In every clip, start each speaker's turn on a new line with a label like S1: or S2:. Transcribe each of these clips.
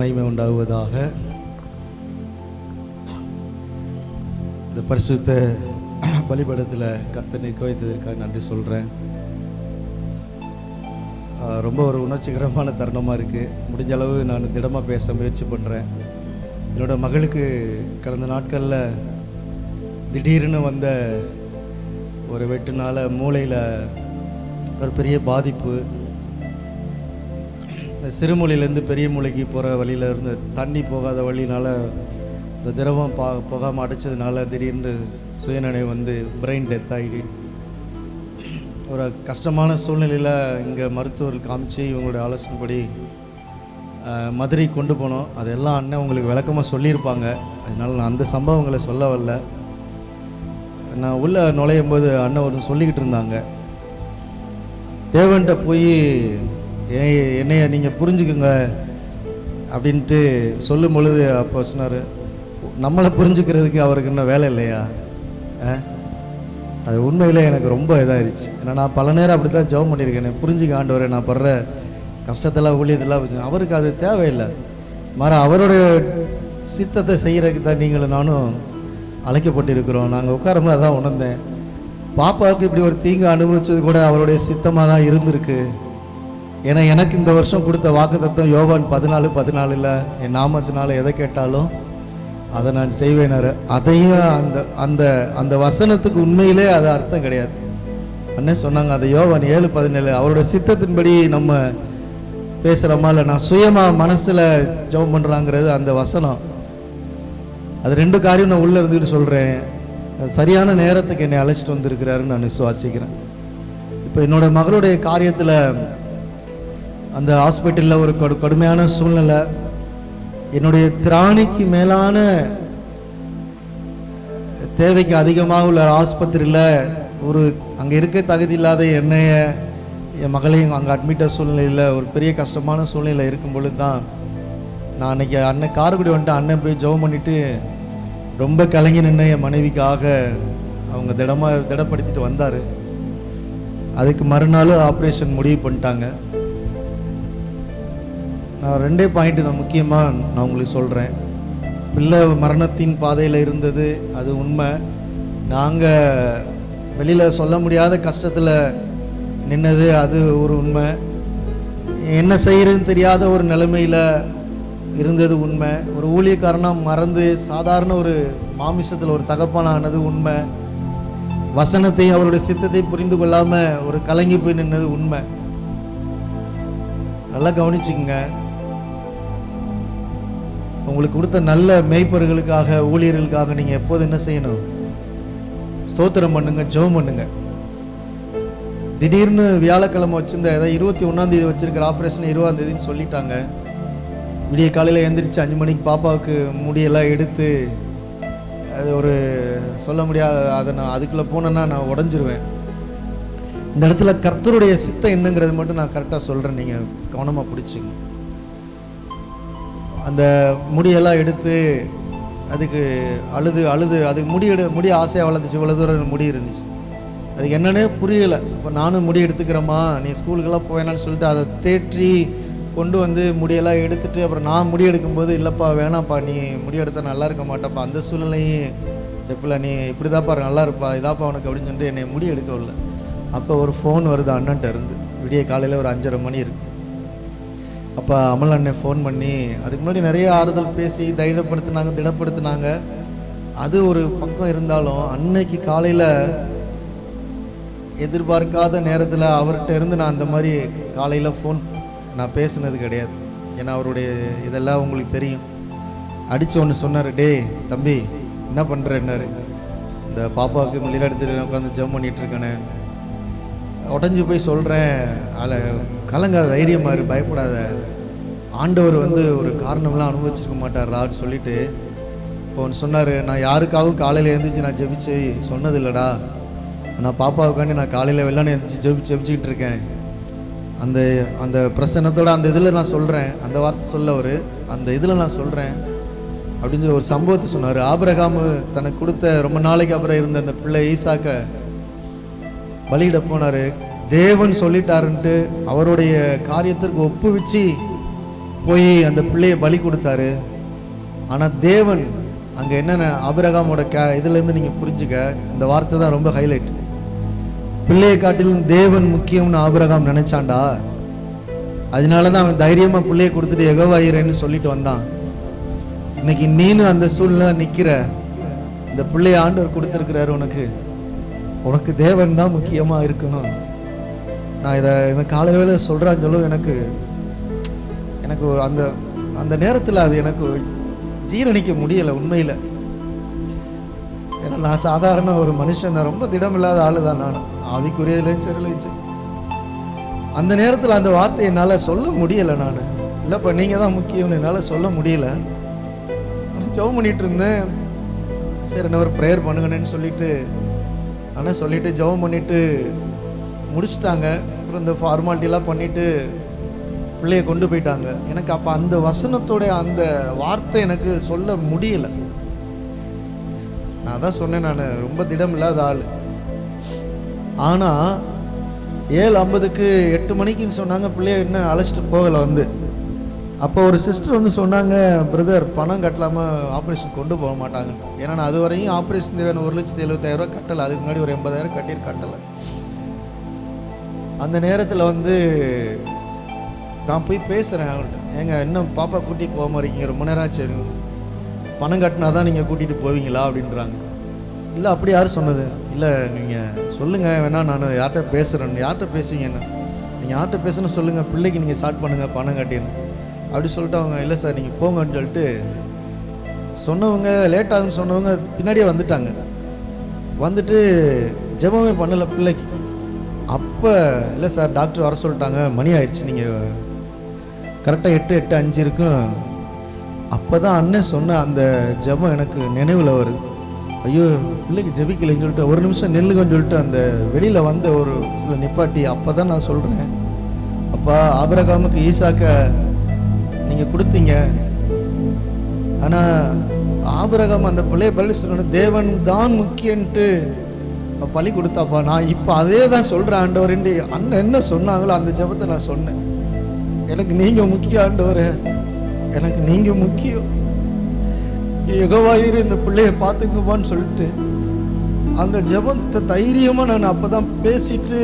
S1: மகிமை உண்டாகுவதாக. இந்த பரிசுத்த பலிபடத்தில் கர்த்தர் நிற்க வைத்ததற்காக நன்றி சொல்கிறேன். ரொம்ப ஒரு உணர்ச்சிகரமான தருணமாக இருக்குது. முடிஞ்ச அளவு நான் திடமாக பேச முயற்சி பண்ணுறேன். என்னோட மகளுக்கு கடந்த நாட்களில் திடீர்னு வந்த ஒரு வெட்டுனால மூளையில் ஒரு பெரிய பாதிப்பு. இந்த சிறுமூலையிலேருந்து பெரிய மூளைக்கு போகிற வழியில் இருந்து தண்ணி போகாத வழியினால் இந்த திரவம் போகாமல் அடைச்சதுனால திடீர்னு சுயநினைவு வந்து பிரெயின் டெத் ஆகிடு. ஒரு கஷ்டமான சூழ்நிலையில் இங்கே மருத்துவர் காமிச்சு இவங்களுடைய ஆலோசனைப்படி மதுரை கொண்டு போனோம். அதெல்லாம் அண்ணன் உங்களுக்கு விளக்கமாக சொல்லியிருப்பாங்க. அதனால் நான் அந்த சம்பவங்களை சொல்ல வரல. நான் உள்ளே நுழையும் போது அண்ணன் ஒரு சொல்லிக்கிட்டு இருந்தாங்க, தேவன்கிட்ட போய் என்னைய நீங்கள் புரிஞ்சுக்குங்க அப்படின்ட்டு சொல்லும் பொழுது அப்போ சொன்னார், நம்மளை புரிஞ்சுக்கிறதுக்கு அவருக்கு இன்னும் வேலை இல்லையா? அது உண்மையில் எனக்கு ரொம்ப இதாகிடுச்சு. ஏன்னா நான் பல நேரம் அப்படி தான் ஜெபம் பண்ணியிருக்கேன், புரிஞ்சுக்க ஆண்டவரை, நான் படுற கஷ்டத்தெல்லாம் ஊழியத்தெல்லாம். அவருக்கு அது தேவையில்லை. அவருடைய சித்தத்தை செய்கிறதுக்கு தான் நீங்களும் நானும் அழைக்கப்பட்டிருக்கிறோம். நாங்கள் உட்காரும்போது அதான் உணர்ந்தேன், பாப்பாவுக்கு இப்படி ஒரு தீங்கு அனுபவிச்சது கூட அவருடைய சித்தமாக தான் இருந்திருக்கு. ஏன்னா எனக்கு இந்த வருஷம் கொடுத்த வாக்குத்தத்தம் யோவான் 14:14 என் நாமத்தினால எதை கேட்டாலும் அதை நான் செய்வேனார். அதையும் அந்த அந்த அந்த வசனத்துக்கு உண்மையிலே அது அர்த்தம் கிடையாது. அண்ணன் சொன்னாங்க, அது யோவான் 7:17 அவருடைய சித்தத்தின்படி நம்ம பேசுகிறோமா இல்லை நான் சுயமாக மனசில் ஜெபம் பண்ணுறாங்கிறது அந்த வசனம். அது ரெண்டு காரியம் நான் உள்ளே இருந்துக்கிட்டு சொல்கிறேன். சரியான நேரத்துக்கு என்னை அழைச்சிட்டு வந்திருக்கிறாருன்னு நான் விசுவாசிக்கிறேன். இப்போ என்னோட மகளுடைய காரியத்தில் அந்த ஹாஸ்பிட்டலில் ஒரு கடுமையான சூழ்நிலை, என்னுடைய திராணிக்கு மேலான தேவைக்கு அதிகமாக உள்ள ஆஸ்பத்திரியில் ஒரு அங்கே இருக்க தகுதி இல்லாத என்னைய என் மகளையும் அங்கே அட்மிட்ட சூழ்நிலையில் ஒரு பெரிய கஷ்டமான சூழ்நிலை இருக்கும் பொழுது தான் நான் அன்றைக்கி அண்ணன் காரைக்குடி வந்துட்டு அண்ணன் போய் ஜெபம் பண்ணிவிட்டு ரொம்ப கலங்கி நின்று என் மனைவிக்காக அவங்க திடப்படுத்திட்டு வந்தார். அதுக்கு மறுநாள் ஆப்ரேஷன் முடிவு பண்ணிட்டாங்க. நான் ரெண்டே பாயிண்ட் நான் முக்கியமாக நான் உங்களுக்கு சொல்கிறேன். பிள்ளை மரணத்தின் பாதையில் இருந்தது, அது உண்மை. நாங்கள் வெளியில் சொல்ல முடியாத கஷ்டத்தில் நின்னது, அது ஒரு உண்மை. என்ன செய்கிறதுன்னு தெரியாத ஒரு நிலைமையில் இருந்தது உண்மை. ஒரு ஊழியக்காரனாக மறந்து சாதாரண ஒரு மாமிசத்தில் ஒரு தகப்பனானது உண்மை. வசனத்தை அவருடைய சித்தத்தை புரிந்து கொள்ளாமல் ஒரு கலங்கி போய் நின்னது உண்மை. நல்லா கவனிச்சுங்க. உங்களுக்கு கொடுத்த நல்ல மேய்ப்பர்களுக்காக ஊழியர்களுக்காக நீங்கள் எப்போது என்ன செய்யணும்? ஸ்தோத்திரம் பண்ணுங்க, ஜெபம் பண்ணுங்க. திடீர்னு வியாழக்கிழமை வச்சிருந்த ஏதாவது 21ஆம் தேதி வச்சிருக்கிற ஆப்ரேஷன் 20ஆம் தேதின்னு சொல்லிட்டாங்க. விடிய காலையில் எழுந்திரிச்சு 5 மணிக்கு பாப்பாவுக்கு முடியெல்லாம் எடுத்து அது ஒரு சொல்ல முடியாத, அதை நான் அதுக்குள்ளே போனேன்னா நான் உடஞ்சிருவேன். இந்த இடத்துல கர்த்தருடைய சித்தம் என்னங்கிறது மட்டும் நான் கரெக்டாக சொல்கிறேன், நீங்கள் கவனமாக பிடிச்சிங்க. அந்த முடியெல்லாம் எடுத்து அதுக்கு அழுது அதுக்கு முடி ஆசையாக வளர்ந்துச்சு. இவ்வளோ தூரம் முடி இருந்துச்சு, அதுக்கு என்னன்னே புரியலை. அப்போ நானும் முடி எடுத்துக்கிறேம்மா, நீ ஸ்கூலுக்கெல்லாம் போவேனான்னு சொல்லிட்டு அதை தேற்றி கொண்டு வந்து முடியெல்லாம் எடுத்துட்டு அப்புறம் நான் முடி எடுக்கும்போது, இல்லைப்பா வேணாம்ப்பா, நீ முடி எடுத்தால் நல்லா இருக்க மாட்டேப்பா, அந்த சூழ்நிலையும் எப்படில நீ இப்படி தான்ப்பா நல்லா இருப்பா, இதாப்பா உனக்கு அப்படின்னு சொல்லிட்டு என்னை முடி எடுக்கவில்லை. அப்போ ஒரு ஃபோன் வருது அண்ணன்ட்ட இருந்து. விடிய காலையில் ஒரு 5:30 மணி இருக்கு. அப்போ அமல் அண்ணன் ஃபோன் பண்ணி அதுக்கு முன்னாடி நிறைய ஆறுதல் பேசி திடப்படுத்தினாங்க. அது ஒரு பக்கம் இருந்தாலும் அன்னைக்கு காலையில் எதிர்பார்க்காத நேரத்தில் அவர்கிட்ட இருந்து நான் அந்த மாதிரி காலையில் ஃபோன் நான் பேசுனது கிடையாது. ஏன்னா அவருடைய இதெல்லாம் உங்களுக்கு தெரியும். அடித்து ஒன்று சொன்னார், டே தம்பி என்ன பண்ணுறேன்னாரு. இந்த பாப்பாவுக்கு மொழியில் எடுத்துட்டு உட்காந்து ஜெபம் பண்ணிகிட்ருக்கேனே. உடஞ்சி போய் சொல்கிறேன், அதில் கலங்காத, தைரியமாக இரு, பயப்படாத, ஆண்டவர் ஒரு காரணம்லாம் அனுபவிச்சிருக்க மாட்டார்ரான்னு சொல்லிட்டு இப்போ ஒன்று சொன்னார். நான் யாருக்காகவும் காலையில் எழுந்திரிச்சு நான் ஜெபிச்சு சொன்னது இல்லைடா. நான் பாப்பாவுக்காண்டி நான் காலையில் வெள்ளானே எழுந்திரிச்சு ஜெபிச்சுக்கிட்டு இருக்கேன். அந்த அந்த பிரசன்னத்தோட அந்த இதில் நான் சொல்கிறேன், அந்த வார்த்தை சொல்ல அந்த இதில் நான் சொல்கிறேன் அப்படின்னு சொல்லி ஒரு சம்பவத்தை சொன்னார். ஆபிரகாம் தனக்கு கொடுத்த ரொம்ப நாளைக்கு அப்புறம் இருந்த அந்த பிள்ளை ஈசாக்க பலியிட போனார். தேவன் சொல்லிட்டாருன்ட்டு அவருடைய காரியத்திற்கு ஒப்புவிச்சு போய் அந்த பிள்ளையை பலி கொடுத்தாரு. ஆனால் தேவன் அங்கே என்னென்ன ஆபிரகாமோட இதுலேருந்து நீங்கள் புரிஞ்சுக்க, இந்த வார்த்தை தான் ரொம்ப ஹைலைட். பிள்ளையை காட்டிலும் தேவன் முக்கியம்னு ஆபிரகாம் நினைச்சான்டா. அதனால தான் அவன் தைரியமாக பிள்ளையை கொடுத்துட்டு யெகோவா ஈரேன்னு சொல்லிட்டு வந்தான். இன்னைக்கு நீனும் அந்த சூழ்நிலை நிற்கிற. இந்த பிள்ளையை ஆண்டவர் கொடுத்துருக்கிறாரு உனக்கு. உனக்கு தேவன் தான் முக்கியமாக இருக்கணும். நான் இதை காலை வேளை சொல்கிறான்னு சொல்லும் எனக்கு அந்த அந்த நேரத்தில் அது எனக்கு ஜீரணிக்க முடியலை உண்மையில். ஏன்னா நான் சாதாரண ஒரு மனுஷன் தான், ரொம்ப திடமில்லாத ஆளு தான். நான் ஆவிக்குரியதுலேயும் சரிலையும் சரி. அந்த நேரத்தில் அந்த வார்த்தையை என்னால் சொல்ல முடியலை. நான் இல்லைப்பா நீங்கள் தான் முக்கியம்னு என்னால் சொல்ல முடியல. ஜெபம் பண்ணிட்டு இருந்தேன். சரி என்ன ஒரு ப்ரேயர் பண்ணுங்கன்னு சொல்லிட்டு ஜெபம் பண்ணிட்டு முடிச்சிட்டாங்க. அப்புறம் இந்த ஃபார்மாலிட்டிலாம் பண்ணிட்டு பிள்ளையை கொண்டு போயிட்டாங்க. எனக்கு அப்போ அந்த வசனத்தோடைய அந்த வார்த்தை எனக்கு சொல்ல முடியல. நான் தான் சொன்னேன், நான் ரொம்ப திடம் இல்லாத ஆள். ஆனால் 7:50க்கு 8 மணிக்குன்னு சொன்னாங்க. பிள்ளைய இன்னும் அழைச்சிட்டு போகலை. அப்போ ஒரு சிஸ்டர் சொன்னாங்க, பிரதர் பணம் கட்டலாமல் ஆப்ரேஷன் கொண்டு போக மாட்டாங்க. ஏன்னா நான் அது வரையும் ஆப்ரேஷன் தேவையான 1,70,000 கட்டலை. அதுக்கு முன்னாடி ஒரு 80,000 கட்டிட்டு கட்டலை. அந்த நேரத்தில் நான் போய் பேசுகிறேன் அவர்கிட்ட. ஏங்க இன்னும் பாப்பா கூட்டிகிட்டு போக மாட்டீங்க, ரொம்ப நேரம் ஆச்சு, பணம் கட்டினா தான் நீங்கள் கூட்டிகிட்டு போவீங்களா அப்படின்றாங்க. இல்லை அப்படி யார் சொன்னது? இல்லை நீங்கள் சொல்லுங்கள் வேணா, நான் யார்கிட்ட பேசுகிறேன். யார்கிட்ட பேசுவீங்க? என்ன நீங்கள் யார்கிட்ட பேசணும்னு சொல்லுங்கள், பிள்ளைக்கு நீங்கள் ஸ்டார்ட் பண்ணுங்கள் பணம் கட்டின்னு அப்படி சொல்லிட்டு அவங்க இல்லை சார் நீங்கள் போங்கன்னு சொல்லிட்டு சொன்னவங்க, லேட் ஆகுன்னு சொன்னவங்க பின்னாடியே வந்துட்டு ஜெபமே பண்ணலை பிள்ளைக்கு. அப்போ இல்லை சார் டாக்டர் வர சொல்லிட்டாங்க, மணி ஆயிடுச்சு, நீங்கள் கரெக்டாக 8:05 இருக்கும். அப்போ தான் அண்ணன் சொன்ன அந்த ஜெபம் எனக்கு நினைவில் வருது. ஐயோ பிள்ளைக்கு ஜெபிக்கலைன்னு சொல்லிட்டு ஒரு நிமிஷம் நில்லுங்கன்னு சொல்லிட்டு அந்த வெளியில் வந்த ஒரு சில நிப்பாட்டி அப்போ தான் நான் சொல்கிறேன், அப்பா ஆபிரகாமுக்கு ஈசாக்க நீங்கள் கொடுத்தீங்க. ஆனால் ஆபிரகாம் அந்த பிள்ளைய பலி சொன்ன தேவன் தான் முக்கியன்ட்டு பலி கொடுத்தாப்பா. நான் இப்போ அதே தான் சொல்கிறேன் ஆண்டவரேன்ட்டு அண்ணன் என்ன சொன்னாங்களோ அந்த ஜெபத்தை நான் சொன்னேன். எனக்கு நீங்கள் முக்கியம் ஆண்டவரே, எனக்கு நீங்கள் முக்கியம், யெகோவா ஈரே இந்த பிள்ளைய பார்த்துக்குவான்னு சொல்லிட்டு அந்த ஜெபத்தை தைரியமாக நான் அப்போ தான் பேசிட்டு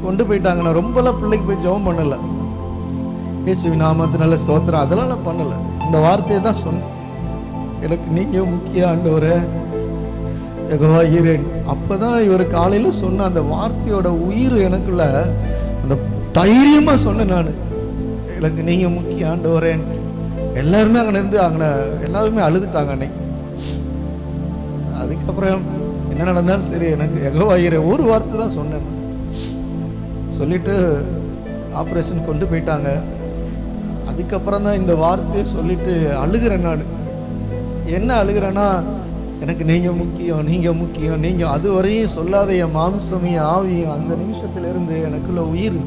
S1: கொண்டு போயிட்டாங்க. நான் ரொம்பலாம் பிள்ளைக்கு போய் ஜெபம் பண்ணலை. இயேசுவின் நாமத்தினால ஸ்தோத்திரம் அதெல்லாம் நான் பண்ணலை. இந்த வார்த்தையை தான் சொன்னேன், எனக்கு நீங்கள் முக்கியம் ஆண்டவரே, யெகோவா ஈரே. அப்போ தான் இவர் காலையில் சொன்ன அந்த வார்த்தையோட உயிர் எனக்குள்ள அந்த தைரியமாக சொன்னேன். நான் எனக்கு நீங்கள் முக்கியம் ஆண்டவரேன். எல்லாருமே அங்கே எல்லாருமே அழுதுட்டாங்க அன்னைக்கு. அதுக்கப்புறம் என்ன நடந்தாலும் சரி, எனக்கு யெகோவா ஈரே ஒரு வார்த்தை தான் சொன்னேன். சொல்லிட்டு ஆப்ரேஷன் கொண்டு போயிட்டாங்க. அதுக்கப்புறம் தான் இந்த வார்த்தையை சொல்லிட்டு அழுகிறேன். நான் என்ன அழுகிறேன்னா, எனக்கு நீங்கள் முக்கியம், நீங்கள் முக்கியம், நீங்கள் அது வரையும் சொல்லாத என் மாம்சமையும் ஆவியும் அந்த நிமிஷத்துலேருந்து எனக்குள்ள உயிர்,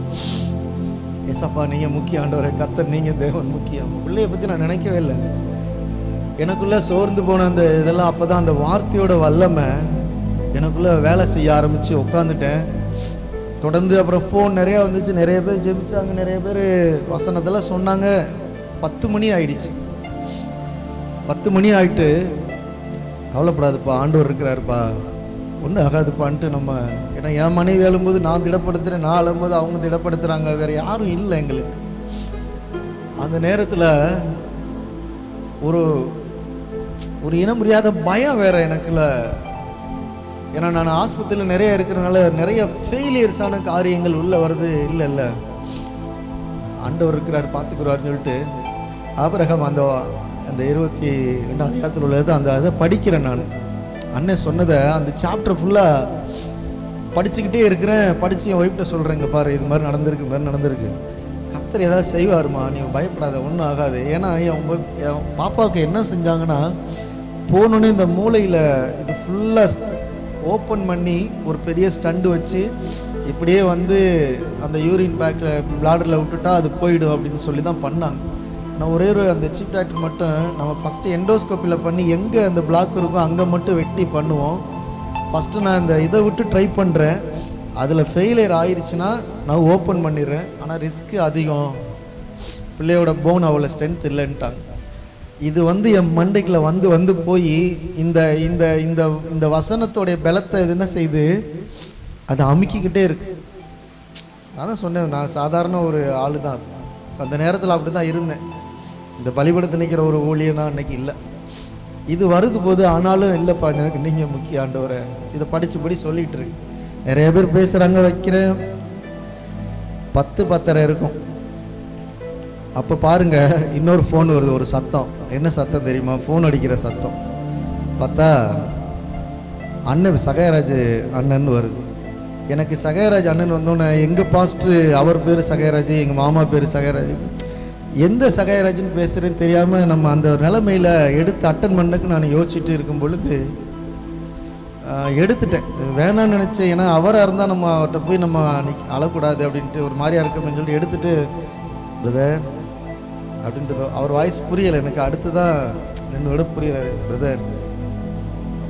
S1: ஏசப்பா நீங்கள் முக்கியம் ஆண்டவரே, கர்த்தர் நீங்கள் தேவன் முக்கியம். பிள்ளையை பற்றி நான் நினைக்கவே இல்லை. எனக்குள்ளே சோர்ந்து போன அந்த இதெல்லாம் அப்போ தான் அந்த வார்த்தையோட வல்லமை எனக்குள்ளே வேலை செய்ய ஆரம்பித்து உட்காந்துட்டேன். தொடர்ந்து அப்புறம் ஃபோன் நிறையா வந்துச்சு, நிறைய பேர் ஜெபிச்சாங்க, நிறைய பேர் வசனத்தெல்லாம் சொன்னாங்க. 10 மணி ஆயிடுச்சு. 10 மணி ஆகிட்டு கவலைப்படாதுப்பா ஆண்டவர் இருக்கிறாருப்பா, ஒன்றும் ஆகாதுப்பான்ட்டு நம்ம, ஏன்னா என் மனைவி எழும்போது நான் திடப்படுத்துகிறேன், நான் அழும்போது அவங்க திடப்படுத்துகிறாங்க, வேறு யாரும் இல்லை எங்களுக்கு. அந்த நேரத்தில் ஒரு ஒரு இனம் புரியாத பயம் வேறு எனக்குள்ள. ஏன்னா நான் ஆஸ்பத்திரியில் நிறைய இருக்கிறனால நிறைய ஃபெயிலியர்ஸான காரியங்கள் உள்ளே வருது. இல்லை ஆண்டவர் இருக்கிறார் பார்த்துக்கிறாருன்னு சொல்லிட்டு ஆபிரகாம் அந்த 22ஆம் அதிகாரத்தில் உள்ளது அந்த அதை படிக்கிறேன். நான் அண்ணன் சொன்னதை அந்த சாப்டர் ஃபுல்லாக படிச்சுக்கிட்டே இருக்கிறேன். படித்து என் ஒய்ஃப்கிட்ட சொல்கிறேங்க, பாரு இது மாதிரி நடந்திருக்கு, கர்த்தர் ஏதாவது செய்வாருமா, நீ பயப்படாத, ஒன்றும் ஆகாது. ஏன்னா என் பாப்பாவுக்கு என்ன செஞ்சாங்கன்னா, போனோன்னே இந்த மூளையில் இது ஃபுல்லாக ஓப்பன் பண்ணி ஒரு பெரிய ஸ்டண்டு வச்சு இப்படியே அந்த யூரின் பேக்கில் பிளாடரில் விட்டுட்டா அது போயிடும் அப்படின்னு சொல்லி தான் பண்ணாங்க. நான் ஒரே அந்த சீஃப் டாக்டர் மட்டும் நம்ம ஃபஸ்ட்டு எண்டோஸ்கோப்பியில் பண்ணி எங்கே அந்த பிளாக் இருக்கோ அங்கே மட்டும் வெட்டி பண்ணுவோம். ஃபஸ்ட்டு நான் இந்த இதை விட்டு ட்ரை பண்ணுறேன், அதில் ஃபெயிலியர் ஆயிடுச்சுன்னா நான் ஓப்பன் பண்ணிடுறேன், ஆனால் ரிஸ்க்கு அதிகம், பிள்ளையோட போன் அவ்வளோ ஸ்ட்ரென்த் இல்லைன்ட்டாங்க. இது என் மண்டைக்குள்ள வந்து போய் இந்த இந்த இந்த இந்த வசனத்தோடைய பலத்தை இது என்ன செய்யுது, அதை அமுக்கிக்கிட்டே இருக்கு. அதான் சொன்னேன், நான் சாதாரண ஒரு ஆளு தான். அந்த நேரத்தில் அப்படி தான் இருந்தேன். இந்த பலிபடத்தில் நிற்கிற ஒரு ஊழியனா அன்னைக்கு இல்லை. இது வருது போது ஆனாலும் இல்லைப்பா எனக்கு நீங்கள் முக்கிய ஆண்டவரை, இதை படித்து சொல்லிகிட்டு இருக்கு. நிறைய பேர் பேசுகிறாங்க, வைக்கிறேன் 10-10:30 இருக்கும். அப்போ பாருங்க இன்னொரு ஃபோன் வருது, ஒரு சத்தம். என்ன சத்தம் தெரியுமா? ஃபோன் அடிக்கிற சத்தம். பார்த்தா அண்ணன் சகாயராஜ் அண்ணன் வருது. எனக்கு சகாயராஜ் அண்ணன் வந்தோன்னே எங்கள் பாஸ்டர் அவர் பேர் சகாயராஜ், எங்கள் மாமா பேர் சகாயராஜ், எந்த சகாயராஜ்னு பேசுகிறேன்னு தெரியாமல் நம்ம அந்த நிலைமையில் எடுத்து அட்டன் பண்ணக்கு நான் யோசிச்சுட்டு இருக்கும் பொழுது எடுத்துட்டேன். வேணான்னு நினச்சேன். ஏன்னா அவராக இருந்தால் நம்ம அவர்கிட்ட போய் நம்ம அழக்கூடாது அப்படின்ட்டு ஒரு மாதிரியா இருக்குன்னு சொல்லிட்டு எடுத்துட்டு பிரதர் அப்படின்ட்டு. அவர் வாய்ஸ் புரியலை எனக்கு. அடுத்து தான் 2 விட புரியுறாரு. பிரதர்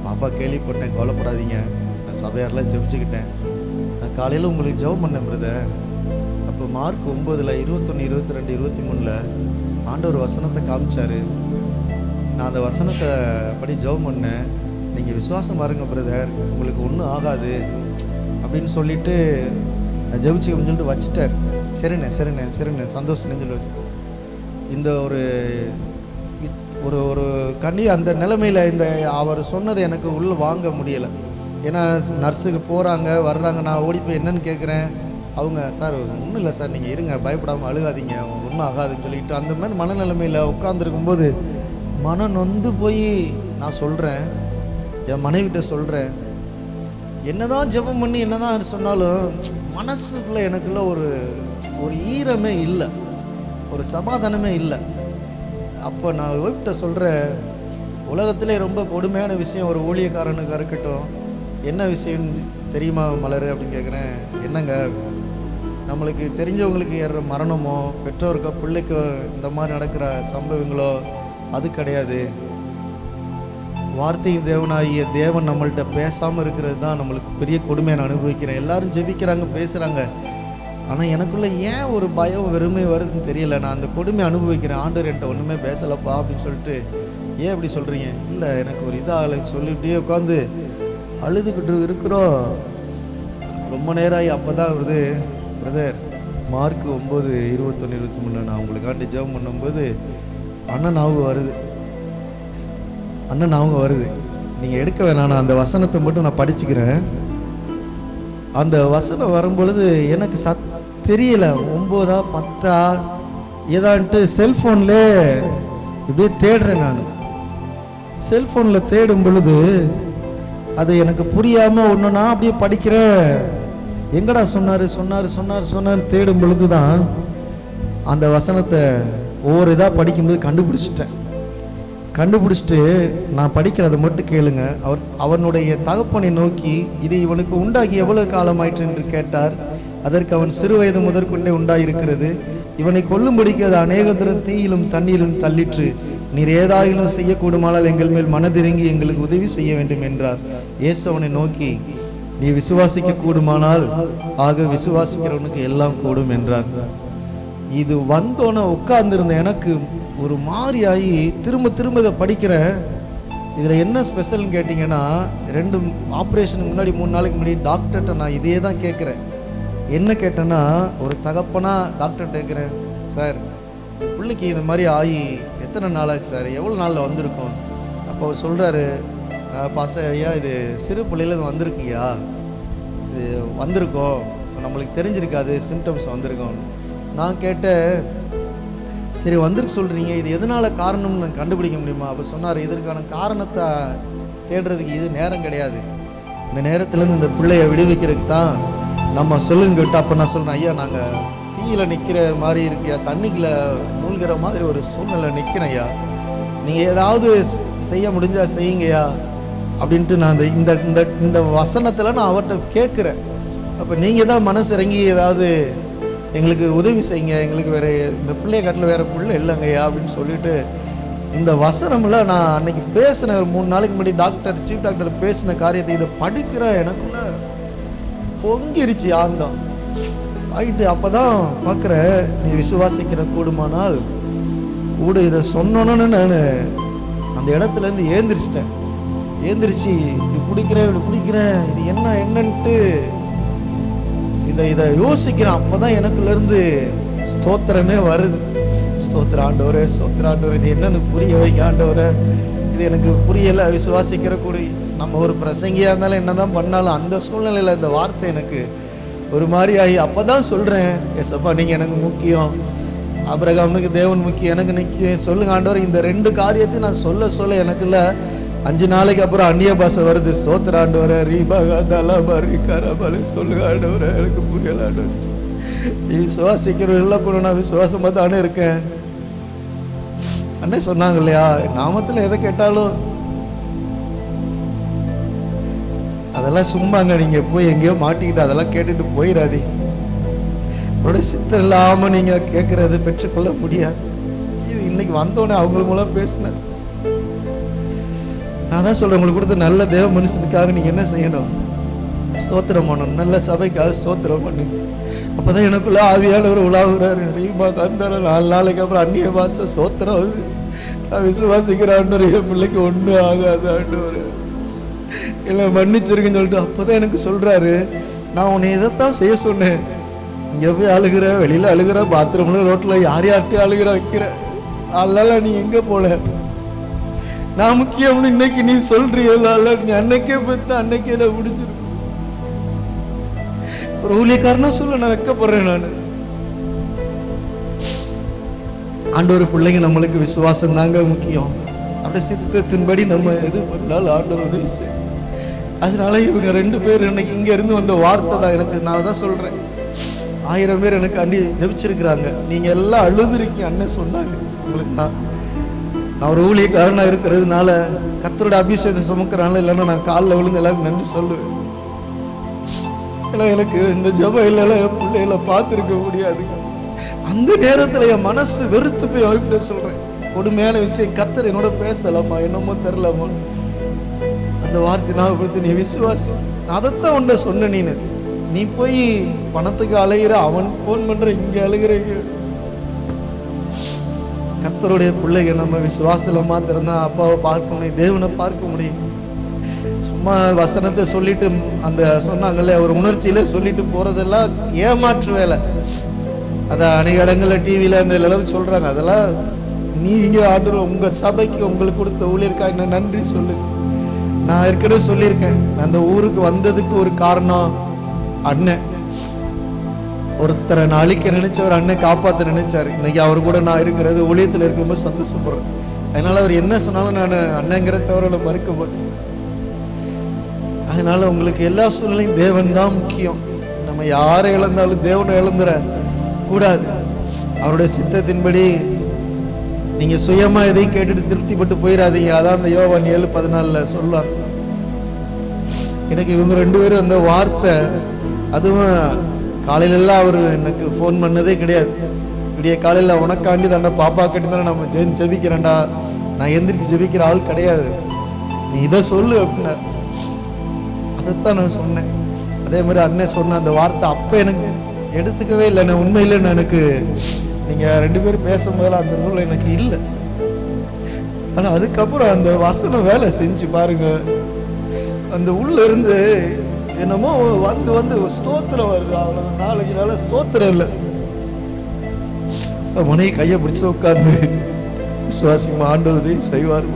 S1: பாப்பா கேள்விப்பட்டேன், கவலைப்படாதீங்க, நான் சபையாரெலாம் ஜெபிச்சுக்கிட்டேன், நான் காலையில் உங்களுக்கு ஜெபம் பண்ணேன் பிரதர். அப்போ மார்க் 9 21 22 23 ஆண்டவர் வசனத்தை காமிச்சாரு. நான் அந்த வசனத்தை படி ஜெபம் பண்ணேன், நீங்கள் விசுவாசம் பாருங்க பிரதர், உங்களுக்கு ஒன்றும் ஆகாது அப்படின்னு சொல்லிட்டு நான் ஜெபிச்சுக்கணும்னு சொல்லிட்டு வச்சுட்டார். சரிண்ணே சந்தோஷம்னு சொல்லி வச்சு இந்த ஒரு ஒரு கண்ணி அந்த நிலைமையில் இந்த அவர் சொன்னதை எனக்கு உள்ளே வாங்க முடியலை. ஏன்னா நர்ஸுக்கு போகிறாங்க வர்றாங்க, நான் ஓடி போய் என்னன்னு கேட்குறேன். அவங்க சார் ஒன்றும் இல்லை சார், நீங்கள் இருங்க, பயப்படாமல் அழுகாதீங்க, ஒன்றும் ஆகாதுன்னு சொல்லிட்டு அந்த மாதிரி மனநிலைமையில் உட்காந்துருக்கும்போது மனம் நொந்து போய் நான் சொல்கிறேன், என் மனைவிட்ட சொல்கிறேன், என்னதான் ஜெபம் பண்ணி என்னதான் சொன்னாலும் மனசுக்குள்ளே எனக்குள்ள ஒரு ஈரமே இல்லை, ஒரு சமாதானமே இல்லை. அப்போ நான் ஒய்ஃப்ட்ட சொல்கிறேன், உலகத்திலே ரொம்ப கொடுமையான விஷயம் ஒரு ஊழியக்காரனுக்கு இருக்கட்டும், என்ன விஷயம் தெரியுமா மலர் அப்படின்னு கேட்குறேன். என்னங்க, நம்மளுக்கு தெரிஞ்சவங்களுக்கு ஏறுற மரணமோ பெற்றோருக்கோ பிள்ளைக்கோ இந்த மாதிரி நடக்கிற சம்பவங்களோ அது கிடையாது. வார்த்தையின் தேவனாகிய தேவன் நம்மள்கிட்ட பேசாமல் இருக்கிறது தான் நம்மளுக்கு பெரிய கொடுமையை நான் அனுபவிக்கிறேன். எல்லாரும் ஜெபிக்கிறாங்க பேசுகிறாங்க, ஆனால் எனக்குள்ளே ஏன் ஒரு பயம் வெறுமை வருதுன்னு தெரியல. நான் அந்த கொடுமை அனுபவிக்கிறேன். ஆண்டவர் என்கிட்ட ஒன்றுமே பேசலப்பா அப்படின்னு சொல்லிட்டு. ஏன் அப்படி சொல்கிறீங்க? இல்லை எனக்கு ஒரு இதாக சொல்லிகிட்டே உட்காந்து அழுதுகிட்டு இருக்கிறோம் ரொம்ப நேரம் ஆகி. அப்போ தான் வருது, பிரதர் மார்க் 9 21 23 நான் உங்களுக்காண்டி ஜெபம் பண்ணும்போது அண்ணன் அவங்க வருது. நீங்கள் எடுக்க வேணாம், நான் அந்த வசனத்தை மட்டும் நான் படிச்சுக்கிறேன். அந்த வசனம் வரும்பொழுது எனக்கு தெரியல 9 10 ஏதான்ட்டு செல்ஃபோன்லே இப்படியே தேடுறேன். நான் செல்ஃபோனில் தேடும் பொழுது அது எனக்கு புரியாமல் ஒன்றுனா அப்படியே படிக்கிறேன். எங்கடா சொன்னார் தேடும் பொழுது தான் அந்த வசனத்தை ஒவ்வொரு இதாக படிக்கும்போது கண்டுபிடிச்சிட்டு நான் படிக்கிறத மட்டும் கேளுங்க. அவனுடைய தகப்பனை நோக்கி, இது இவனுக்கு உண்டாகி எவ்வளவு காலமாயிற்று என்று கேட்டார். அதற்கு அவன் சிறு வயது முதற்கொண்டே உண்டாயிருக்கிறது. இவனை கொல்லும்படிக்கு அது அநேக தரம் தீயிலும் தண்ணீரிலும் தள்ளிற்று. நீர் ஏதாயிலும் செய்யக்கூடுமானால் எங்கள் மேல் மனதிறங்கி எங்களுக்கு உதவி செய்ய வேண்டும் என்றார். இயேசு அவனை நோக்கி, நீ விசுவாசிக்க கூடுமானால் ஆக விசுவாசிக்கிறவனுக்கு எல்லாம் கூடும் என்றார். இது வந்தோன்னே உட்கார்ந்திருந்த எனக்கு ஒரு மாதிரியாகி திரும்ப இதை படிக்கிறேன். இதில் என்ன ஸ்பெஷல்னு கேட்டிங்கன்னா, 2 ஆப்ரேஷனுக்கு முன்னாடி 3 நாளைக்கு முன்னாடி டாக்டர்கிட்ட நான் இதே தான் கேட்குறேன். என்ன கேட்டேன்னா, ஒரு தகப்பனா டாக்டர்கிட்ட கேட்குறேன், சார் பிள்ளைக்கு இது மாதிரி ஆகி எத்தனை நாள் ஆச்சு சார், எவ்வளோ நாளில் வந்திருக்கோம்? அப்போ அவர் சொல்கிறாரு, பாஸ்டர் ஐயா இது சிறு பிள்ளையில வந்திருக்குயா, இது வந்திருக்கோம், நம்மளுக்கு தெரிஞ்சிருக்காது, சிம்டம்ஸ் வந்திருக்கோம். நான் கேட்டேன், சரி வந்திருக்கு சொல்கிறீங்க, இது எதனால் காரணம்னு நான் கண்டுபிடிக்க முடியுமா? அப்போ சொன்னார், இதற்கான காரணத்தை தேடுறதுக்கு இது நேரம் கிடையாது, இந்த நேரத்துலேருந்து இந்த பிள்ளையை விடுவிக்கிறதுக்கு தான் நம்ம சொல்லுங்க கேட்டு. அப்போ நான் சொல்கிறேன், ஐயா நாங்கள் தீயில் நிற்கிற மாதிரி இருக்கியா, தண்ணிக்குள்ள மூழ்கிற மாதிரி ஒரு சூழ்நிலை நிற்கிறேன் ஐயா, நீங்கள் ஏதாவது செய்ய முடிஞ்சால் செய்யுங்கய்யா அப்படின்ட்டு நான் இந்த இந்த இந்த வசனத்தில் நான் அவர்கிட்ட கேட்குறேன். அப்போ நீங்கள் தான் மனசு இறங்கி ஏதாவது எங்களுக்கு உதவி செய்யுங்க, எங்களுக்கு வேறு இந்த பிள்ளைய கட்டில் வேறு பிள்ளை இல்லைங்கய்யா அப்படின்னு சொல்லிட்டு இந்த வசனம்ல நான் அன்னைக்கு பேசின ஒரு 3 நாளைக்கு முன்னாடி சீஃப் டாக்டர் பேசின காரியத்தை இதை படிக்கிற எனக்குள்ள பொங்கிருச்சு ஆந்தம். ஆயிட்டு அப்பதான் பார்க்குற, நீ விசுவாசிக்கிற கூடுமானால் கூட இதை சொன்னோன்னு நான் அந்த இடத்துல இருந்து ஏந்திரிச்சு இப்படி பிடிக்கிறேன் இது என்னன்ட்டு இதை யோசிக்கிறேன். அப்பதான் எனக்குள்ள இருந்து ஸ்தோத்திரமே வருது. ஸ்தோத்திர ஆண்டவரே, ஸ்தோத்திர ஆண்டவரே, இது என்னன்னு புரிய வைக்க ஆண்டவரே, இது எனக்கு புரியல. விசுவாசிக்கிற கூட நம்ம ஒரு பிரசங்கியா இருந்தாலும் என்னதான் பண்ணாலும் அந்த சூழ்நிலையில இந்த வார்த்தை எனக்கு ஒரு மாதிரி ஆகி அப்பதான் சொல்றேன், எஸ்ப்பா நீங்க எனக்கு முக்கியம், ஆபிரகாமுக்கு தேவன் முக்கியம், எனக்கு நிற்கும். சொல்லுங்க ஆண்டவர், இந்த 2 காரியத்தையும் நான் சொல்ல எனக்குள்ள 5 நாளைக்கு அப்புறம் அந்நிய பாஷை வருது. ஸ்தோத்திர ஆண்டவரே, ரீபாகா தலாபாரி கரபாலி, சொல்லுங்க ஆண்டவரே, எனக்கு புரியல ஆண்டவர். நீ விசுவாசிக்கிறவர்கள் எல்லாம் கூட நான் விசுவாசமா தானே இருக்கேன். அண்ணே சொன்னாங்க இல்லையா, நாமத்துல எதை கேட்டாலும் அதெல்லாம் சும்மாங்க, நீங்க போய் எங்கேயோ மாட்டிக்கிட்டு அதெல்லாம் கேட்டுட்டு போயிடாதே. அவருடைய சித்தம் இல்லாம நீங்க கேட்கறது பெற்றுக்கொள்ள முடியாது. இது இன்னைக்கு வந்தோடனே அவங்க மூலம் பேசினார். நான் தான் சொல்றேன், உங்களுக்கு கொடுத்த நல்ல தேவ மனுஷனுக்காக நீங்க என்ன செய்யணும்? ஸ்தோத்திரம் பண்ணணும். நல்ல சபைக்காக ஸ்தோத்திரம் பண்ணு. அப்பதான் எனக்குள்ள ஆவியானவர் உலாவுறாரு. ரீமா கந்தார 4 நாளைக்கு அப்புறம் அந்நிய பாஷை ஸ்தோத்திரம் வருது. நான் விசுவாசிக்கிற ஆண்டவர், என் பிள்ளைக்கு ஒன்றும் ஆகாது ஆண்டவர், இல்லை மன்னிச்சிருக்குன்னு சொல்லிட்டு அப்பதான் எனக்கு சொல்றாரு, நான் உன்னை இதைத்தான் செய்ய சொன்னேன். இங்க போய் அழுகிற, வெளியில அழுகிற, பாத்ரூம்ல ரோட்ல யார்கிட்டயும் அழுகிற வைக்கிற, அதனால நீ எங்க போல, நான் முக்கியம்னு இன்னைக்கு நீ சொல்றீல்ல, நீ அன்னைக்கே பார்த்து அன்னைக்கே நான் முடிச்சிருக்க. ஒரு ஊழியக்காரனா சொல்ல நான் வைக்கப்படுறேன். நான் ஆண்டவர் பிள்ளைங்க, நம்மளுக்கு விசுவாசம் தாங்க முக்கியம். அப்படியே சித்தத்தின்படி நம்ம எது பண்ணாலும் ஆண்டவர் உதவி செய்யும். அதனால இவங்க 2 பேர் இன்னைக்கு இங்க இருந்து வந்த வார்த்தை தான் எனக்கு, நான் தான் சொல்றேன், 1000 பேர் எனக்கு அண்டி ஜெபிச்சிருக்கிறாங்க. நீங்க எல்லாம் அழுதுருக்கீங்க. அண்ணன் சொன்னாங்க, உங்களுக்கு நான் ஒரு ஊழியக்காரனா இருக்கிறதுனால, கர்த்தரோட அபிஷேகத்தை சுமக்கிறனால, இல்லைன்னா நான் காலில் விழுந்து எல்லாரும் நன்றி சொல்லுவேன். ஏன்னா எனக்கு இந்த ஜெபம் இல்லைன்னா என் பிள்ளைகளை பார்த்துருக்க முடியாது. அந்த நேரத்தில் என் மனசு வெறுத்து போய் வைப்பிட சொல்றேன், கொடுமையான விஷயம் கர்த்தர் என்னோட பேசலாமா, என்னமோ தெரிலமா, அந்த வார்த்தை நான் கொடுத்து நீ விசுவாசி. அதைத்தான் உன்ன சொன்ன, நீ போய் பணத்துக்கு அலைகிற, அவன் போன் பண்ற, இங்க அழுகிறீங்க. கர்த்தருடைய பிள்ளைங்க நம்ம விசுவாசத்துல மாத்திரம்தான் அப்பாவை பார்க்க முடியும், தேவனை பார்க்க முடியும். சும்மா வசனத்தை சொல்லிட்டு அந்த சொன்னாங்கல்ல, ஒரு உணர்ச்சியில சொல்லிட்டு போறதெல்லாம் ஏமாற்று வேலை. அதை அநேக இடங்கள்ல டிவியில அந்த அளவு சொல்றாங்க. அதெல்லாம் நீங்க ஆண்டவர் உங்க சபைக்கு உங்களுக்கு கொடுத்த ஊழியர்க்காக நன்றி சொல்லு. நான் ஏற்கனவே சொல்லியிருக்கேன், அந்த ஊருக்கு வந்ததுக்கு ஒரு காரணம் அண்ணன். ஒருத்தரை நான் அழிக்க நினைச்ச ஒரு அண்ணன் காப்பாற்ற நினைச்சாரு. இன்னைக்கு அவர் கூட நான் இருக்கிறது ஊழியத்தில் இருக்கும்போது சந்தோஷப்படுறேன். அதனால அவர் என்ன சொன்னாலும் நான் அண்ணங்கிற தவிர மறுக்க மாட்டேன். அதனால உங்களுக்கு எல்லா சூழ்நிலையும் தேவன் தான் முக்கியம். நம்ம யாரை இழந்தாலும் தேவனை இழந்துட கூடாது. அவருடைய சித்தத்தின்படி நீங்க சுயமா எதையும் கேட்டுட்டு திருப்திப்பட்டு போயிடாதீங்க. அதான் அந்த யோவான் 7:14 சொல்லலாம். எனக்கு இவங்க 2 பேரும் அந்த வார்த்தை, அதுவும் காலையில எல்லாம் அவர் எனக்கு ஃபோன் பண்ணதே கிடையாது. விடிய காலையில உனக்காண்டி தாண்டா பாப்பா கட்டினா நம்ம ஜெபிக்கிறேன்டா, நான் எந்திரிச்சு ஜெபிக்கிற ஆள் கிடையாது, நீ இதை சொல்லு அப்படின்னா அதைத்தான் நான் சொன்னேன். அதே மாதிரி அண்ணன் சொன்ன அந்த வார்த்தை அப்ப எனக்கு எடுத்துக்கவே இல்லை. நான் உண்மையில எனக்கு நீங்க 2 பேரும் பேசும்போது அந்த நூல் எனக்கு இல்லை. ஆனா அதுக்கப்புறம் அந்த வசனம் வேலை செஞ்சு பாருங்க, அந்த உள்ள இருந்து என்னமோ வந்து ஸ்தோத்திரம் வருது. அவ்வளவு 4-5 நாள ஸ்தோத்திரம் இல்லை. முனை கையை பிடிச்சு உட்கார்ந்து விசுவாசிமா ஆண்டவரதை செய்வார்.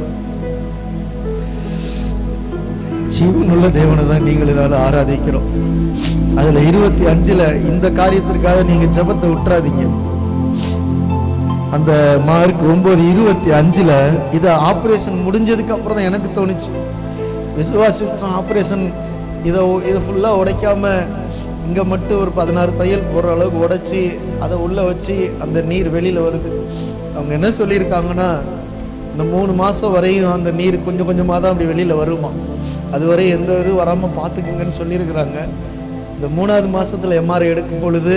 S1: ஜீவனுள்ள தேவனை தான் நீங்கள் என்னால ஆராதிக்கிறோம். அதுல 25ல இந்த காரியத்திற்காக நீங்க ஜெபத்தை விட்டுறாதீங்க. அந்த மார்க் 9:25ல இது ஆபரேஷன் முடிஞ்சதுக்கு அப்புறம் தான் எனக்கு தோணுச்சு, விசுவாசிச்சோம் ஆபரேஷன் இதை ஃபுல்லா உடைக்காம இங்க மட்டும் ஒரு 16 தையல் போடுற அளவுக்கு உடைச்சி அதை உள்ள வச்சு அந்த நீர் வெளியில வருது. அவங்க என்ன சொல்லியிருக்காங்கன்னா, இந்த 3 மாசம் வரையும் அந்த நீர் கொஞ்சம் கொஞ்சமாக தான் அப்படி வெளியில வருமா, அதுவரை எந்த இது வராம பார்த்துக்குங்கன்னு சொல்லியிருக்கிறாங்க. இந்த 3வது மாசத்துல எம்ஆர்ஐ எடுக்கும் பொழுது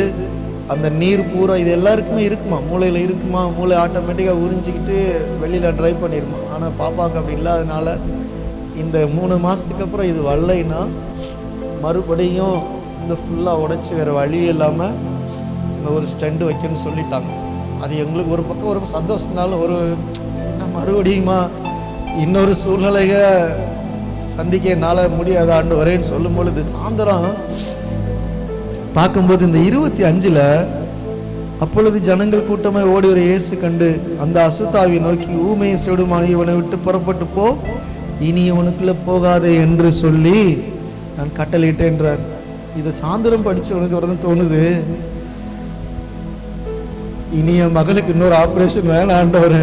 S1: அந்த நீர் பூரா இது எல்லாருக்குமே இருக்குமா, மூளையில இருக்குமா, மூளை ஆட்டோமேட்டிக்காக உறிஞ்சிக்கிட்டு வெளியில ட்ரை பண்ணிருமா. ஆனா பாப்பாவுக்கு அப்படி இல்லாதனால இந்த 3 மாசத்துக்கு அப்புறம் இது வரலைன்னா மறுபடியும் இந்த ஃபுல்லா உடைச்சி வேற வழி இல்லாம ஒரு ஸ்டெண்டு வைக்கணும்னு சொல்லிட்டாங்க. அது எங்களுக்கு ஒரு பக்கம் ஒரு சந்தோஷம் இருந்தாலும், ஒரு என்ன மறுபடியுமா இன்னொரு சூழ்நிலைய சந்திக்க என்னால் முடியாத ஆண்டவரேன்னு சொல்லும் பொழுது சாயந்தரம் பார்க்கும்போது இந்த 25 அப்பொழுது ஜனங்கள் கூட்டமாய் ஓடி ஒரு இயேசு கண்டு அந்த அசுத்தாவை நோக்கி, ஊமையை செடுமான இவனை விட்டு புறப்பட்டு போ, இனி இவனுக்குள்ள போகாதே என்று சொல்லி நான் கட்டளையிட்டேன்றார். இதை சாயந்தரம் படிச்சவனுக்கு வரதான் தோணுது, இனி என் மகளுக்கு இன்னொரு ஆப்ரேஷன் வேணாம் ஆண்டவரே,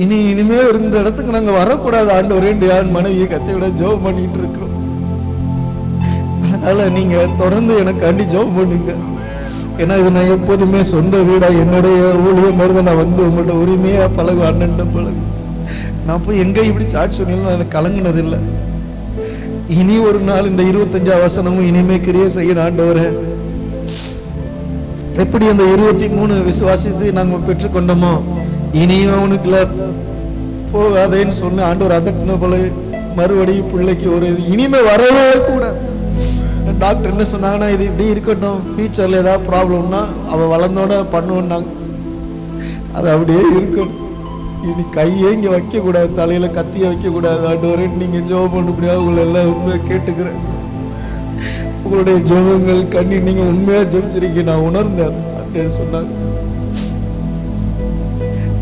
S1: இனிமே இந்த இடத்துக்கு நாங்க வரக்கூடாது ஆண்டவரே, என் மனைவியை கத்தியோட ஜோப் பண்ணிட்டு இருக்கிறோம். அதனால நீங்க தொடர்ந்து எனக்காண்டி ஜோப் பண்ணுங்க. ஏன்னா இது நான் எப்போதுமே சொந்த வீடா என்னுடைய ஊழியம் மாதிரி நான் வந்து உங்கள்ட்ட உரிமையா பழகு, அண்ணன்ட்ட பழகு. நான் போய் எங்க இப்படி சாட்சி சொன்னாலும் எனக்கு கலங்கினது இல்லை. இனி ஒரு நாள் இந்த 25 வசனமும் இனிமே கிரியை செய்ய ஆண்டவரே, எப்படி அந்த 23 விசுவாசித்து நாங்க பெற்றுக்கொண்டோமோ, இனியும் அவனுக்குள்ள போகாதேன்னு சொன்ன ஆண்டவர் அதட்டின போல மறுபடியும் பிள்ளைக்கு ஒரு இனிமே வரவே கூடாது. டாக்டர் என்ன சொன்னாங்கன்னா, இது இப்படி இருக்கட்டும், ஃபியூச்சர்ல ஏதாவது ப்ராப்ளம்னா அவள் வளர்ந்தோட பண்ணுவோன்னாங்க. அது அப்படியே இருக்கணும். இனி கையே இங்கே வைக்கக்கூடாது, தலையில கத்திய வைக்கக்கூடாது ஆண்டவரே, நீங்க ஜெபம் பண்ணபடியா உங்களை எல்லாம் உண்மையா கேட்டுக்கிறேன். உங்களுடைய ஜெபங்கள் கண்ணி நீங்க உண்மையா ஜெபிச்சிருக்கீங்க, நான் உணர்ந்தேன் அப்படின்னு சொன்னாங்க.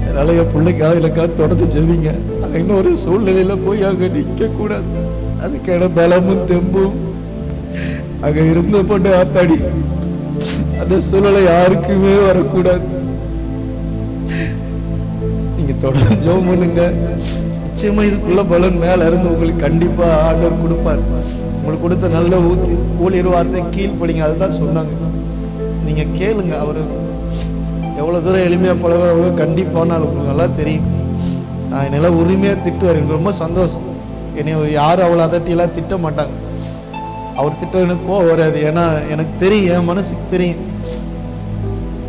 S1: அதனால என் பிள்ளைக்காக எனக்காக தொடர்ந்து ஜெபிங்க. அங்கே இன்னொரு சூழ்நிலையில போய் அங்கே நிற்க கூடாது. அதுக்கான பலமும் தெம்பும் அங்க இருந்த பொண்ணு ஆத்தாடி அந்த சூழலை யாருக்குமே வரக்கூடாது. நீங்க தொடர்ந்து ஜெபம் பண்ணுங்க. நிச்சயமா இதுக்குள்ள பலன் மேல இருந்து உங்களுக்கு கண்டிப்பா ஆண்டவர் கொடுப்பார். உங்களுக்கு கொடுத்த நல்ல ஊழியர் வார்த்தை கீழ்படிங்க, அதுதான் சொன்னாங்க. நீங்க கேளுங்க. அவரு எவ்வளவு தூரம் எளிமையா பழகிறவங்க கண்டிப்பானாலும் உங்களுக்கு நல்லா தெரியும். நான் என்னெல்லாம் உரிமையா திட்டுவார். எனக்கு ரொம்ப சந்தோஷம். என்னை யாரும் அவ்வளோ அதட்டியெல்லாம் திட்ட மாட்டாங்க. அவர் திட்டம் எனக்கு கோவம் வராது. ஏன்னா எனக்கு தெரியும், என் மனசுக்கு தெரியும்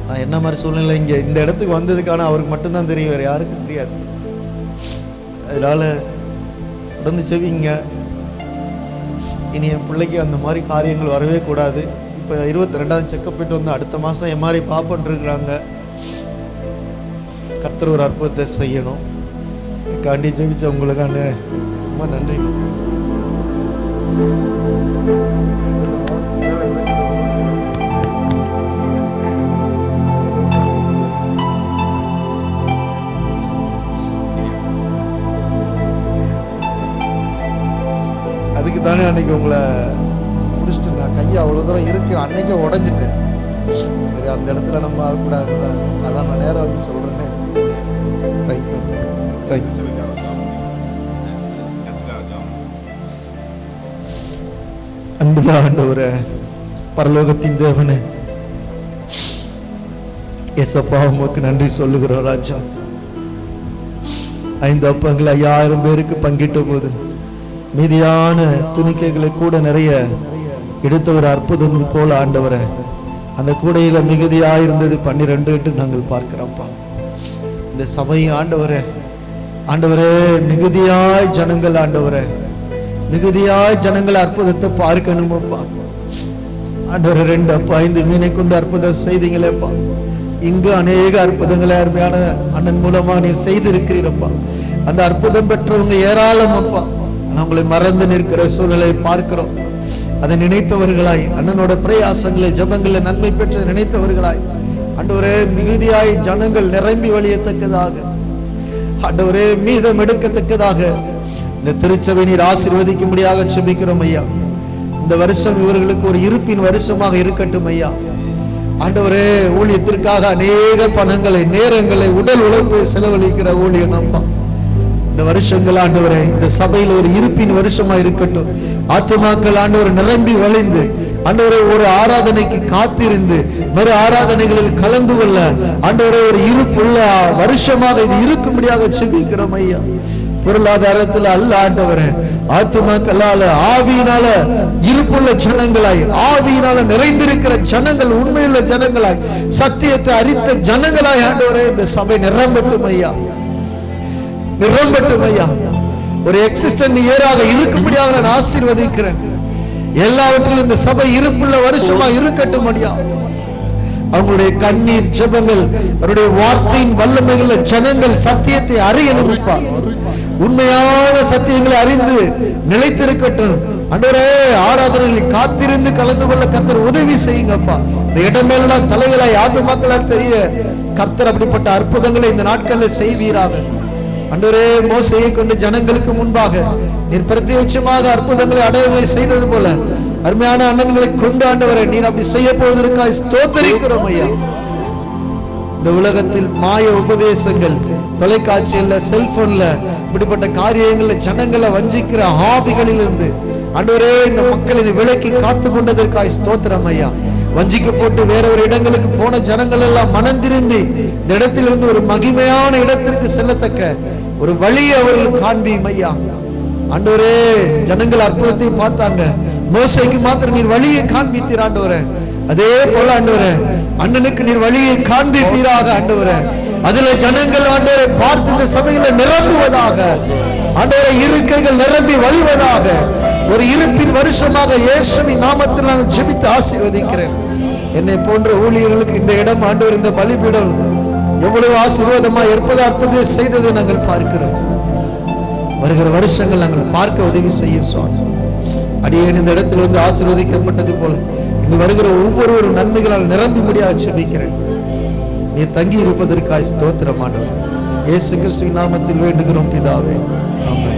S1: நான் என்ன மாதிரி சூழ்நிலை இங்கே இந்த இடத்துக்கு வந்ததுக்கான அவருக்கு மட்டும்தான் தெரியும், வேறு யாருக்கும் தெரியாது. அதனால தொடர்ந்து செவிங்க. இனி என் பிள்ளைக்கு அந்த மாதிரி காரியங்கள் வரவே கூடாது. இப்போ 22வது செக்கப் போயிட்டு வந்து அடுத்த மாதம் என் மாதிரி பாப்பன் இருக்கிறாங்க. கர்த்தர் ஒரு அற்புதத்தை செய்யணும். காண்டி ஜெபிச்ச உங்களுக்கான ரொம்ப நன்றி. அதுக்கு தானே அன்னைக்கு உங்களை பிடிச்சிட்டு நான் கையை அவ்வளோ தூரம் இருக்கு, அன்னைக்கே உடஞ்சிட்டேன். சரி, அந்த இடத்துல நம்ம ஆகக்கூடாது, அதான் நான் நேரம் வந்து சொல்றேன்னு. Thank you thank you. அன்புள்ள ஆண்டவரே, பரலோகத்தின் தேவனே, ஏசப்பா உமக்கு நன்றி சொல்லுகிறோம் ராஜா. 5 அப்பங்களை 5000 பேருக்கு பங்கிட்ட போது மீதியான துணிக்கைகளை கூட நிறைய எடுத்த ஒரு அற்புதம் போல ஆண்டவரே, அந்த கூடையில மிகுதியாயிருந்தது 12 என்று நாங்கள் பார்க்கிறோம்ப்பா. இந்த சபை ஆண்டவரே, ஆண்டவரே மிகுதியாய் ஜனங்கள், ஆண்டவரே மிகுதியாய் ஜனங்கள் அற்புதத்தை பார்க்கணுமப்பா. ஆண்டவரே 2 அப்பா 5 மீனை கொண்டு அற்புதம் செய்தீங்களேப்பா. இங்கு அநேக அற்புதங்களை அருமையான அண்ணன் மூலமா நீ செய்திருக்கிறீரப்பா. அந்த அற்புதம் பெற்றவங்க ஏராளம் அப்பா. நம்மளை மறந்து நிற்கிற சூழலை பார்க்கிறோம். அதை நினைத்தவர்களாய், அண்ணனோட பிரயாசங்களை ஜபங்களை நன்மை பெற்ற நினைத்தவர்களாய் ஆண்டவரே, மிகுதியாய் ஜனங்கள் நிரம்பி வழியத்தக்கதாக, ஆண்டவரே மீதம் எடுக்கத்தக்கதாக இந்த திருச்சபை நீர் ஆசீர்வதிக்கும்படியாக செபிக்கிறோம் ஐயா. இந்த வருஷம் இவர்களுக்கு ஒரு இருப்பின் வருஷமாக இருக்கட்டும் ஐயா. ஆண்டவரே, ஊழியத்திற்காக அநேக பணங்களை, நேரங்களை, உடல் உழைப்பை செலவழிக்கிற ஊழியம் அப்பா. இந்த வருஷங்கள் ஆண்டவரே இந்த சபையில் ஒரு இருப்பின் வருஷமா இருக்கட்டும். ஆத்துமாக்கள் ஆண்டவர் நிரம்பி வழிந்து ஆண்டவரே ஒரு ஆராதனைக்கு காத்திருந்து மறு ஆராதனைகளில் கலந்து கொள்ள ஆண்டவரே ஒரு இருப்புள்ள வருஷமாக இது இருக்கும்படியாக செபிக்கிறோம் ஐயா. பொருளாதாரத்தில் அல்ல ஆண்டவரே, ஆத்துமாக்களால ஆவியினால இருப்புள்ள ஜனங்களாய், ஆவியினால நிறைந்திருக்கிற ஜனங்கள், உண்மையுள்ள ஜனங்களாய், சத்தியத்தை அறித்த ஜனங்களாய் ஆண்டவரே இந்த சபை நிரம்பட்டும் ஐயா, நிரம்பட்டும் ஐயா. ஒரு எக்ஸிஸ்டன்ட் இயராக இருக்கும்படியாக நான் ஆசீர்வதிக்கிறேன். எல்லாவற்றிலும் இந்த சபை இருப்புள்ள வருஷமா இருக்கட்டும் ஐயா. அவங்களுடைய கண்ணீர் ஜெபங்கள், அவருடைய வார்த்தையின் வல்லமைகள் ஜனங்கள் சத்தியத்தை அறியணும்ப்பா. உண்மையான சத்தியங்களை அறிந்து நிலைத்திருக்கட்டும். ஆண்டவரே, ஆராதனையில் காத்திருந்து கலந்து கொள்ள கர்த்தர் உதவி செய்யுங்கப்பா. இந்த இடமெல்லாம் தலைகளாய் ஆத்துமாக்களால் தெரிய கர்த்தர் அப்படிப்பட்ட அற்புதங்களை இந்த நாட்களில் செய்வீராக. ஆண்டவரே, மோசேயை கொண்டு ஜனங்களுக்கு முன்பாக நீர் பிரத்யட்சமாக அற்புதங்களை அடையாளங்களை செய்தது போல அருமையான அண்ணன்களை கொண்டு ஆண்டவரே நீர் அப்படி செய்ய போவதற்காக ஸ்தோத்திரிக்கிறோம் ஐயா. இந்த உலகத்தில் மாய உபதேசங்கள், தொலைக்காட்சியில், செல்போன்ல இப்படிப்பட்ட காரியங்கள்ல ஜனங்களை வஞ்சிக்கிற ஆவிகளிலிருந்து ஆண்டவரே இந்த மக்களை விலக்கி காத்து கொண்டதற்காக ஸ்தோத்திரம் ஐயா. வஞ்சிக்க போட்டு வேற ஒரு இடங்களுக்கு போன ஜனங்கள் எல்லாம் மனம் திரும்பி இந்த இடத்திலிருந்து ஒரு மகிமையான இடத்திற்கு செல்லத்தக்க ஒரு வழியை அவர்கள் காண்பியும் ஐயா. ஆண்டவரே, ஜனங்கள் அற்புதத்தை பார்த்தாங்க. மோசேக்கு மாத்திரம் நீர் வழியை காண்பித்தீர் ஆண்டவரே. அதே போல ஆண்டவரே, அண்ணனுக்கு நீர் வழியை காண்பிப்பீராக ஆண்டவரே. அதுல ஜனங்கள் ஆண்டவரை பார்த்து இந்த சபையில நிரம்புவதாக ஆண்டவரை, இருக்கைகள் நிரம்பி வழிவதாக. ஒரு இருப்பின் வருஷமாக இயேசுவின் நாமத்தில் நான் ஜெபித்து ஆசீர்வதிக்கிறேன். என்னை போன்ற ஊழியர்களுக்கு இந்த இடம் ஆண்டவர், இந்த பலிபீடம் எவ்வளவு ஆசீர்வாதமா இருப்பது, அற்புதம் செய்ததை நாங்கள் பார்க்கிறோம். வருகிற வருஷங்கள் நாங்கள் பார்க்க உதவி செய்யும் சுவாமி. அடியேன் இந்த இடத்தில் வந்து ஆசீர்வதிக்கப்பட்டது போல இங்கு வருகிற ஒவ்வொரு நன்மைகளால் நிரம்பி முடியாது ஜெபிக்கிறேன். நீ தங்கி இருப்பதற்காக ஸ்தோத்திரம் ஆண்டவர். இயேசு கிறிஸ்துவின் நாமத்தில் வேண்டுகிறோம் பிதாவே, ஆமென்.